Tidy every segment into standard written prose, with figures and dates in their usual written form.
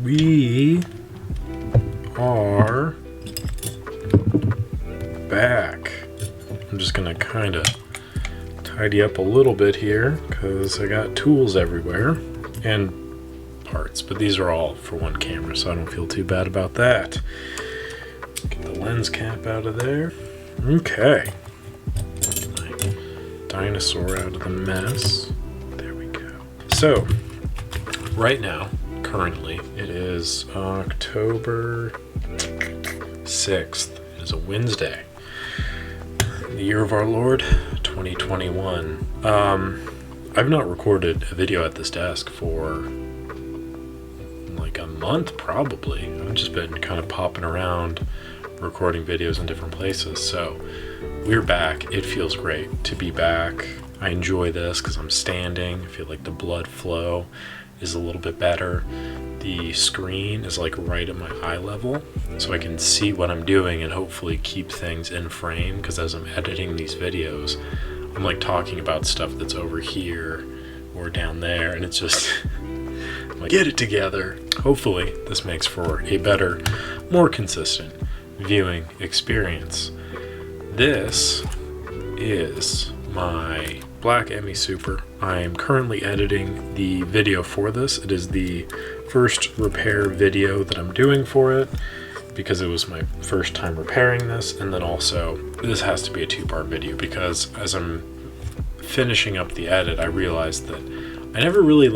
We are back. I'm just gonna kind of tidy up a little bit here because I got tools everywhere and parts, but these are all for one camera, so I don't feel too bad about that. Get the lens cap out of there. Okay. Get my dinosaur out of the mess. There we go. So, right now, currently, it is October 6th. It is a Wednesday. The year of our Lord, 2021. I've not recorded a video at this desk for like a month, probably. I've just been kind of popping around, recording videos in different places. So we're back. It feels great to be back. I enjoy this because I'm standing. I feel like the blood flow is a little bit better. The screen is like right at my eye level, so I can see what I'm doing and hopefully keep things in frame, because as I'm editing these videos, I'm like talking about stuff that's over here or down there, and it's just I'm like, get it together. Hopefully this makes for a better, more consistent viewing experience. This is my black Emmy Super. I am currently editing the video for this. It is the first repair video that I'm doing for it because it was my first time repairing this, and then also this has to be a two-part video because as I'm finishing up the edit, I realized that I never really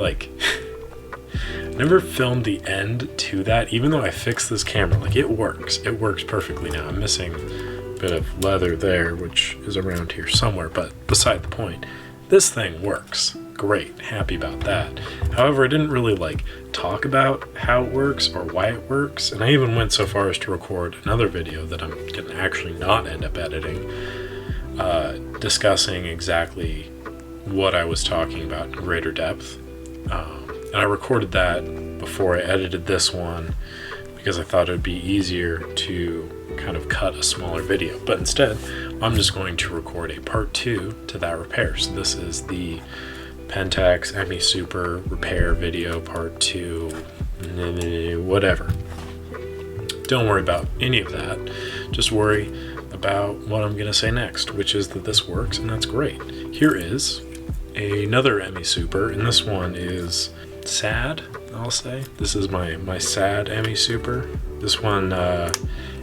never filmed the end to that, even though I fixed this camera. Like, it works perfectly now. I'm missing a bit of leather there, which is around here somewhere, but beside the point, this thing works great. Happy about that. However, I didn't really talk about how it works or why it works, and I even went so far as to record another video that I'm gonna actually not end up editing, discussing exactly what I was talking about in greater depth. And I recorded that before I edited this one because I thought it would be easier to kind of cut a smaller video, but instead I'm just going to record a part 2 to that repair. So this is the Pentax Emmy Super repair video part 2, whatever. Don't worry about any of that. Just worry about what I'm gonna say next, which is that this works, and that's great. Here is another Emmy Super, and this one is sad, I'll say. This is my sad Emmy Super. This one,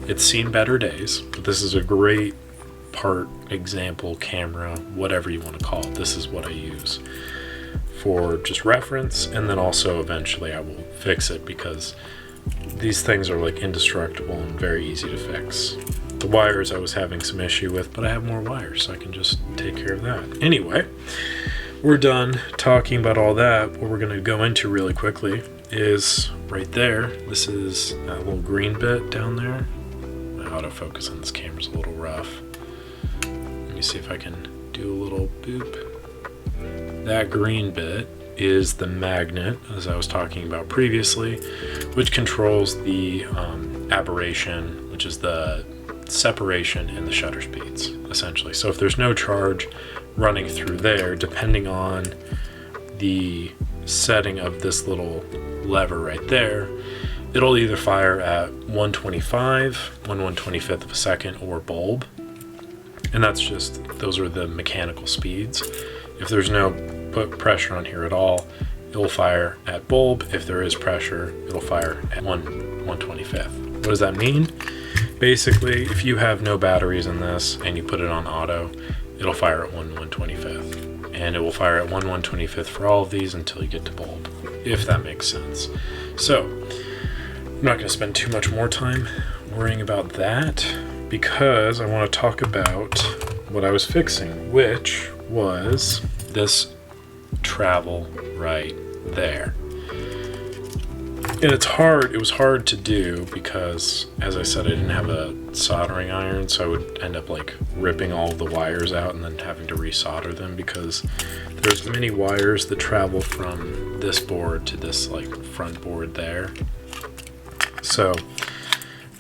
it's seen better days, but this is a great part, example, camera, whatever you want to call it. This is what I use for just reference, and then also eventually I will fix it because these things are indestructible and very easy to fix. The wires I was having some issue with, but I have more wires, so I can just take care of that. Anyway, we're done talking about all that. What we're going to go into really quickly is right there. This is that little green bit down there. My autofocus on this camera's a little rough. Let me see if I can do a little boop. That green bit is the magnet, as I was talking about previously, which controls the aberration, which is the separation in the shutter speeds, essentially. So if there's no charge running through there, depending on the setting of this little lever right there, it'll either fire at 125, 1/125th of a second, or bulb. And that's just, those are the mechanical speeds. If there's no pressure on here at all, it'll fire at bulb. If there is pressure, it'll fire at 1/125th. What does that mean? Basically, if you have no batteries in this and you put it on auto, it'll fire at 1/125th. And it will fire at 1/125th for all of these until you get to bulb, if that makes sense. So, I'm not going to spend too much more time worrying about that because I want to talk about what I was fixing, which was this travel right there. And it was hard to do because, as I said, I didn't have a soldering iron, so I would end up ripping all of the wires out and then having to resolder them because there's many wires that travel from this board to this front board there. So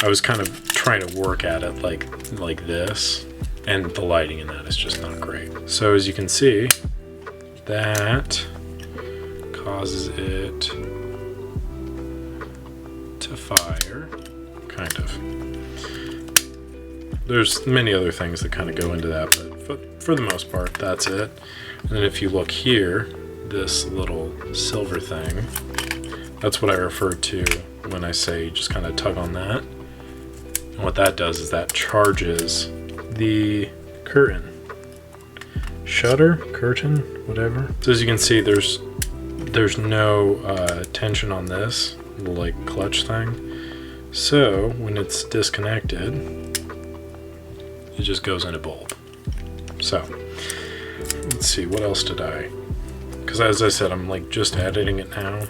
I was kind of trying to work at it like this, and the lighting in that is just not great. So as you can see, that causes it to fire, kind of. There's many other things that kind of go into that, but for the most part, that's it. And then if you look here, this little silver thing, that's what I refer to when I say just kind of tug on that. And what that does is that charges the curtain. Shutter, curtain, whatever. So as you can see, there's no tension on this little like clutch thing. So when it's disconnected, it just goes in a bulb. So let's see, what else did I, because as I said, I'm like just editing it now,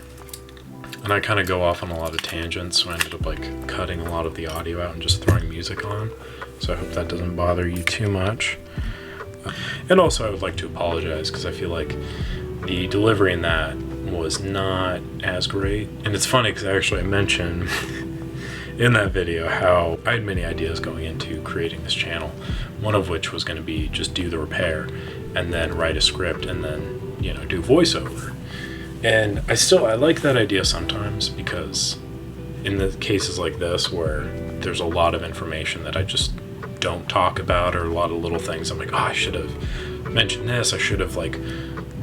and I kind of go off on a lot of tangents, so I ended up like cutting a lot of the audio out and just throwing music on. So I hope that doesn't bother you too much. And also I would like to apologize because I feel like the delivery in that was not as great. And it's funny because I mentioned in that video how I had many ideas going into creating this channel, one of which was going to be just do the repair and then write a script and then, you know, do voiceover. And I like that idea sometimes, because in the cases like this where there's a lot of information that I just don't talk about, or a lot of little things I'm like, oh, I should have mentioned this, I should have like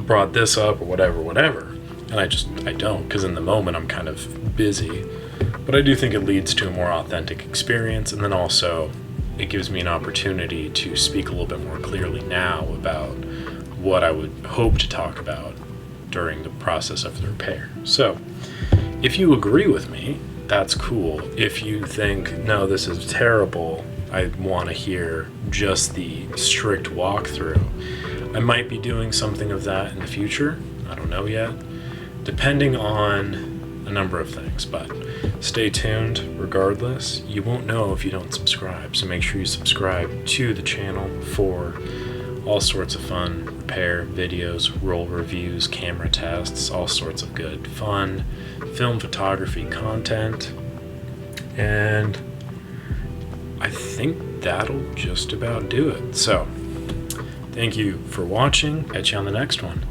brought this up, or whatever. And I don't, because in the moment I'm kind of busy. But I do think it leads to a more authentic experience, and then also it gives me an opportunity to speak a little bit more clearly now about what I would hope to talk about during the process of the repair. So if you agree with me, that's cool. If you think, no, this is terrible, I want to hear just the strict walkthrough, I might be doing something of that in the future. I don't know yet, depending on a number of things, but stay tuned regardless. You won't know if you don't subscribe, so make sure you subscribe to the channel for all sorts of fun repair videos, roll reviews, camera tests, all sorts of good fun film photography content. And I think that'll just about do it. So thank you for watching. Catch you on the next one.